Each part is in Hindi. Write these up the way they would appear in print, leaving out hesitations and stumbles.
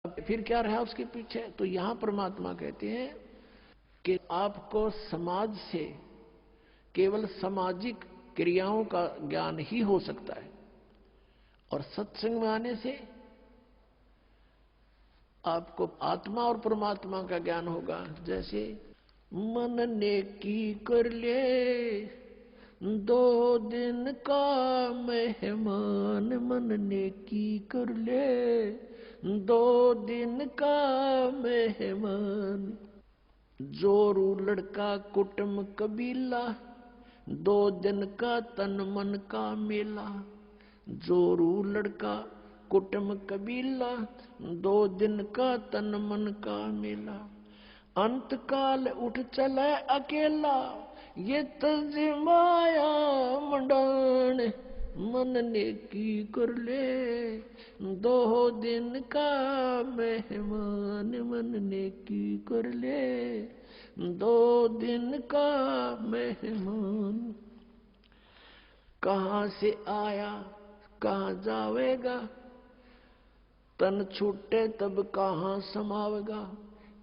अब फिर क्या रहा उसके पीछे? तो यहां परमात्मा कहते हैं कि आपको समाज से केवल सामाजिक क्रियाओं का ज्ञान ही हो सकता है, और सत्संग में आने से आपको आत्मा और परमात्मा का ज्ञान होगा। जैसे मन नेकी कर ले 2 दिन का मेहमान, मन नेकी कर ले 2 दिन का मेहमान। जोरू लड़का कुटुंब कबीला 2 दिन का तन मन का मेला। जोरू लड़का कुटुंब कबीला 2 दिन का तन मन का मेला। अंत काल उठ चले अकेला ये तजमाया मंडान। मन नेकी कर ले 2 दिन का मेहमान, मन नेकी कर ले 2 दिन का मेहमान। कहां से आया कहां जावेगा, तन छूटे तब कहां समावेगा।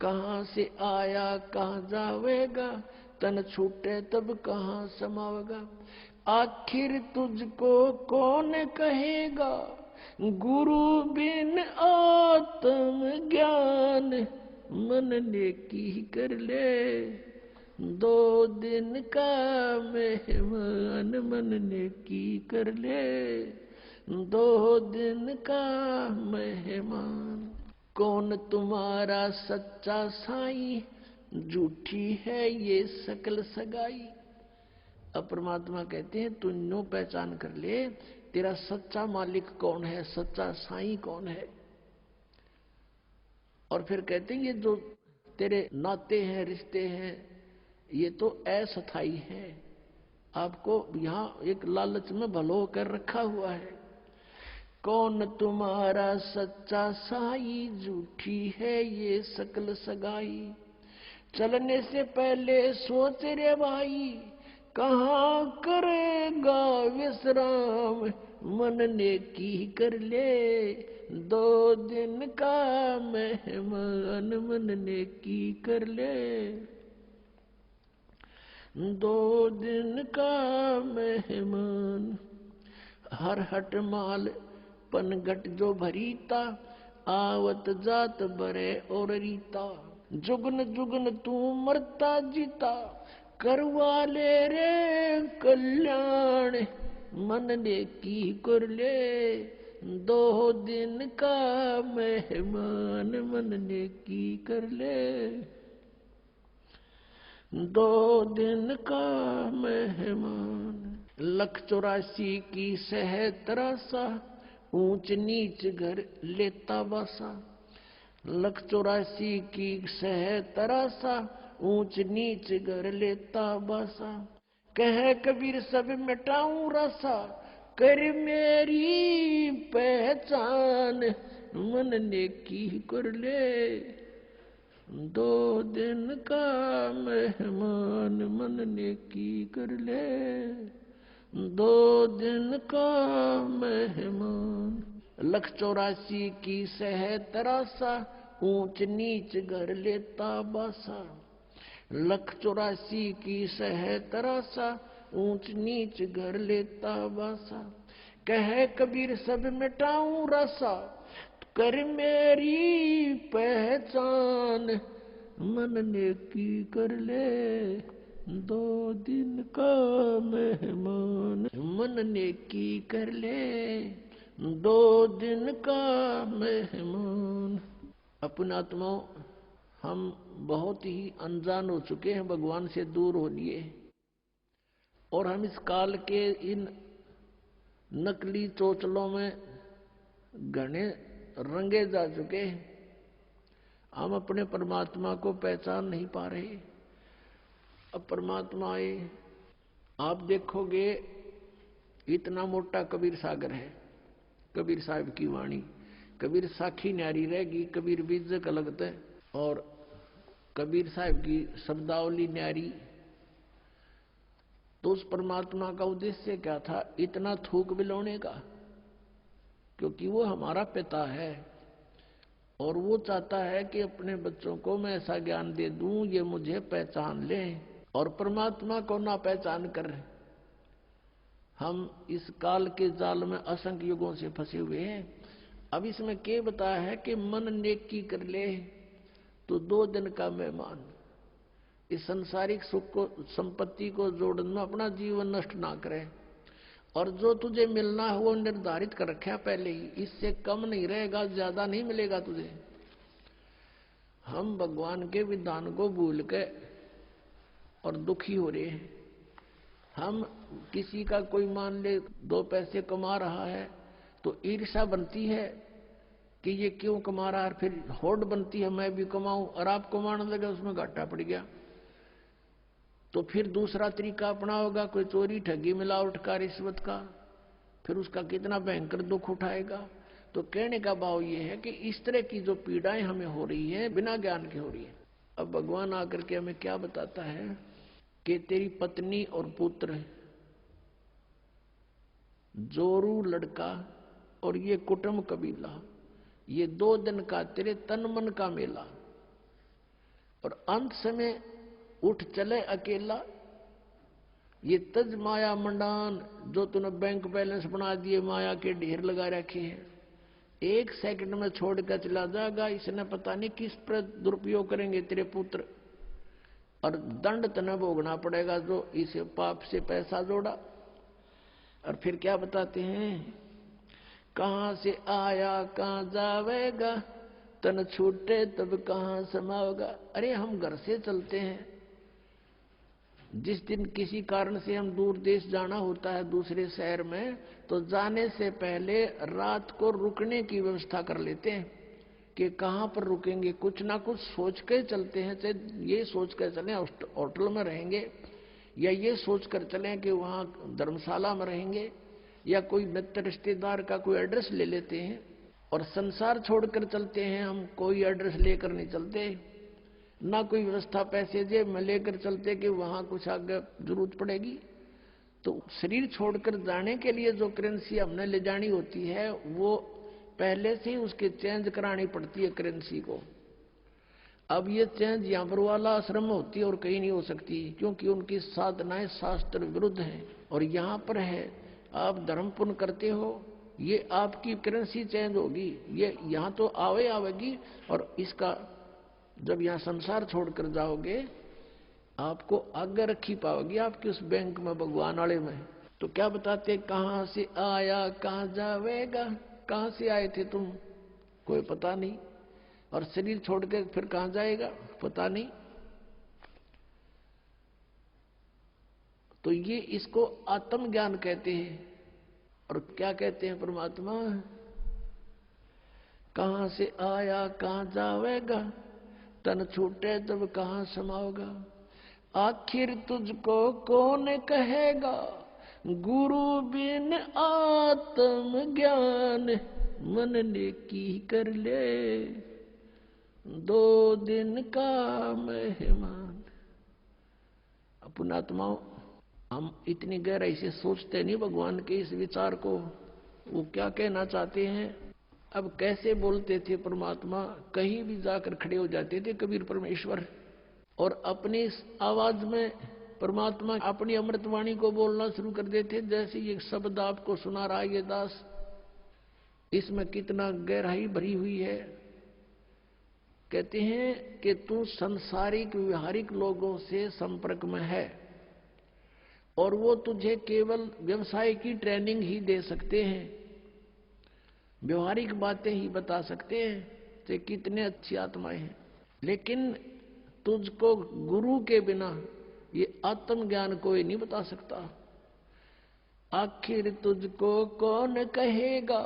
कहां से आया कहां जावेगा, तन छूटे तब कहां समावेगा। आखिर तुझको कौन कहेगा, गुरु बिन आत्म ज्ञान। मन नेकी कर ले 2 दिन का मेहमान, मन नेकी कर ले 2 दिन का मेहमान। कौन तुम्हारा सच्चा साईं, झूठी है ये सकल सगाई। अब परमात्मा कहते हैं तू नो पहचान कर ले तेरा सच्चा मालिक कौन है, सच्चा साईं कौन है। और फिर कहते हैं ये जो तेरे नाते हैं, रिश्ते हैं, ये तो अस्थाई है। आपको यहां एक लालच में भलो कर रखा हुआ है। कौन तुम्हारा सच्चा साई, झूठी है ये सकल सगाई। चलने से पहले सोच रे भाई, कहां करेगा विश्राम। मन नेकी कर ले 2 दिन का मेहमान, मन नेकी कर ले 2 दिन का मेहमान। हर हट माल पनघट जो भरीता, आवत जात बरे और रीता। जुगन जुगन तू मरता जीता, करवा ले रे कल्याण। मन नेकी कर ले 2 दिन का मेहमान, मन नेकी कर ले 2 दिन का मेहमान। 184 की सह तरासा, ऊंच नीच घर लेता बासा। 184 की सह तरासा, ऊंच नीच घर लेता बासा। कह कबीर सब मिटाऊं रासा, कर मेरी पहचान। मन नेकी कर ले 2 दिन का मेहमान, मन नेकी कर ले 2 दिन का मेहमान। 184 की सह तरासा, ऊंच नीच घर लेता बासा। 184 की सह तरासा, ऊंच नीच घर लेता बासा। कह कबीर सब मिटाऊं रासा, कर मेरी पहचान। मन नेकी कर ले 2 दिन का मेहमान, मन नेकी कर ले 2 दिन का मेहमान। अपने आत्माओं, हम बहुत ही अनजान हो चुके हैं, भगवान से दूर हो लिए, और हम इस काल के इन नकली चोचलों में घने रंगे जा चुके हैं। हम अपने परमात्मा को पहचान नहीं पा रहे। अब परमात्मा आए, आप देखोगे इतना मोटा कबीर सागर है, कबीर साहब की वाणी। कबीर साखी न्यारी रहेगी, कबीर बीजक अलगत है, और कबीर साहब की शब्दावली न्यारी। तो उस परमात्मा का उद्देश्य क्या था इतना थूक बिलोने का? क्योंकि वो हमारा पिता है, और वो चाहता है कि अपने बच्चों को मैं ऐसा ज्ञान दे दूं ये मुझे पहचान लें, और परमात्मा को ना पहचान कर हम इस काल के जाल में असंख्य युगों से फंसे हुए हैं। अब इसमें क्या बताया है कि मन नेकी कर ले तो 2 दिन का मेहमान। इस संसारिक सुख को, संपत्ति को जोड़ने में अपना जीवन नष्ट ना करे, और जो तुझे मिलना है वो निर्धारित कर रखा पहले ही, इससे कम नहीं रहेगा, ज्यादा नहीं मिलेगा तुझे। हम भगवान के विधान को भूल के और दुखी हो रहे हैं। हम किसी का कोई मान ले 2 पैसे कमा रहा है तो ईर्ष्या बनती है कि ये क्यों कमा रहा है, फिर होड़ बनती है मैं भी कमाऊं, और आप कमाने लगे उसमें घाटा पड़ गया तो फिर दूसरा तरीका अपना होगा, कोई चोरी ठगी मिलावट का, रिश्वत का, फिर उसका कितना भयंकर दुख उठाएगा। तो कहने का भाव ये है कि इस तरह की जो पीड़ाएं हमें हो रही है बिना ज्ञान के हो रही है। अब भगवान आकर के हमें क्या बताता है कि तेरी पत्नी और पुत्र, जोरू लड़का और ये कुटुंब कबीला, ये 2 दिन का तेरे तन मन का मेला, और अंत समय उठ चले अकेला। ये तज माया मंडान, जो तूने बैंक बैलेंस बना दिए, माया के ढेर लगा रखे हैं, 1 सेकंड में छोड़ कर चला जाएगा। इसने पता नहीं किस पर दुरुपयोग करेंगे तेरे पुत्र, और दंड तने भोगना पड़ेगा जो इस पाप से पैसा जोड़ा। और फिर क्या बताते हैं, कहां से आया कहां जावेगा, तन छूटे तब कहां समाओगा। अरे हम घर से चलते हैं, जिस दिन किसी कारण से हम दूर देश जाना होता है दूसरे शहर में, तो जाने से पहले रात को रुकने की व्यवस्था कर लेते हैं कि कहां पर रुकेंगे, कुछ ना कुछ सोच के चलते हैं। चाहे ये सोच कर चलें होटल में रहेंगे, या ये सोच कर चलें कि वहां धर्मशाला में रहेंगे, या कोई मित्र रिश्तेदार का कोई एड्रेस ले लेते हैं। और संसार छोड़कर चलते हैं हम, कोई एड्रेस लेकर नहीं चलते, ना कोई व्यवस्था पैसे जेब में लेकर चलते कि वहां कुछ आगे जरूरत पड़ेगी। तो शरीर छोड़कर जाने के लिए जो करेंसी हमने ले जानी होती है वो पहले से ही उसके चेंज करानी पड़ती है करेंसी को। अब ये चेंज यहाँ पर वाला आश्रम में होती है और कहीं नहीं हो सकती, क्योंकि उनकी साधनाएं शास्त्र विरुद्ध हैं। और यहाँ पर है, आप धर्म पुण्य करते हो, ये आपकी करेंसी चेंज होगी, ये यहाँ तो आवेगी, और इसका जब यहाँ संसार छोड़कर जाओगे आपको आगे रखी पाओगी आपके उस बैंक में, भगवान वाले में। तो क्या बताते, कहां से आया कहां जावेगा, कहां से आए थे तुम कोई पता नहीं, और शरीर छोड़ के फिर कहां जाएगा पता नहीं। तो ये इसको आत्मज्ञान कहते हैं। और क्या कहते हैं परमात्मा, कहां से आया कहां जावेगा, तन छूटे तब कहां समाओगा। आखिर तुझको कौन कहेगा, गुरु बिन आत्म ज्ञान, मन ने की कर ले 2 दिन का मेहमान। पुण्यात्माओं, हम इतनी गहराई से सोचते नहीं भगवान के इस विचार को, वो क्या कहना चाहते हैं। अब कैसे बोलते थे परमात्मा, कहीं भी जाकर खड़े हो जाते थे कबीर परमेश्वर, और अपनी आवाज में परमात्मा अपनी अमृतवाणी को बोलना शुरू कर देते। जैसे ये शब्द आपको सुना रहा है ये दास, इसमें कितना गहराई भरी हुई है। कहते हैं कि तू संसारिक व्यवहारिक लोगों से संपर्क में है, और वो तुझे केवल व्यवसाय की ट्रेनिंग ही दे सकते हैं, व्यवहारिक बातें ही बता सकते हैं कि कितने अच्छी आत्माएं हैं। लेकिन तुझको गुरु के बिना ये आत्मज्ञान कोई नहीं बता सकता। आखिर तुझको कौन कहेगा,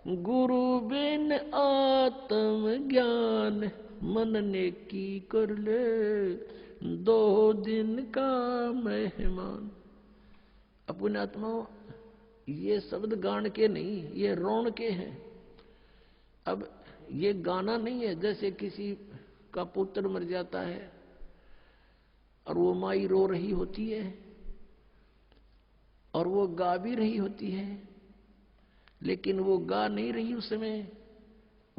गुरु बिन आत्म ज्ञान, मन ने की कर ले 2 दिन का मेहमान। अपने आत्माओं, ये शब्द गान के नहीं, ये रोण के हैं। अब ये गाना नहीं है, जैसे किसी का पुत्र मर जाता है और वो माई रो रही होती है और वो गा भी रही होती है, लेकिन वो गा नहीं रही उस समय,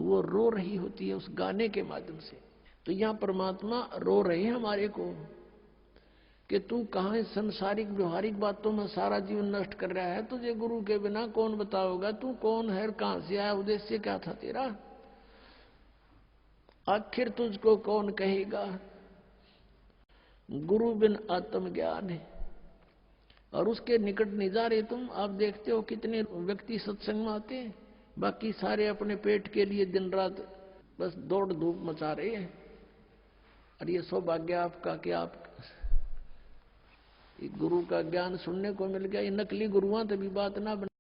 वो रो रही होती है उस गाने के माध्यम से। तो यहां परमात्मा रो रहे हैं हमारे को कि तू कहां इस संसारिक व्यवहारिक बातों में सारा जीवन नष्ट कर रहा है, तुझे गुरु के बिना कौन बताओगा, तू कौन है, कहां से आया, उद्देश्य क्या था तेरा, आखिर तुझको कौन कहेगा। गुरु बिन आत्मज्ञान है। और उसके निकट नहीं जा रहे तुम। आप देखते हो कितने व्यक्ति सत्संग में आते हैं, बाकी सारे अपने पेट के लिए दिन रात बस दौड़ धूप मचा रहे हैं। और ये सौभाग्य आपका कि आप गुरु का ज्ञान सुनने को मिल गया। ये नकली गुरुआं तभी बात ना बना।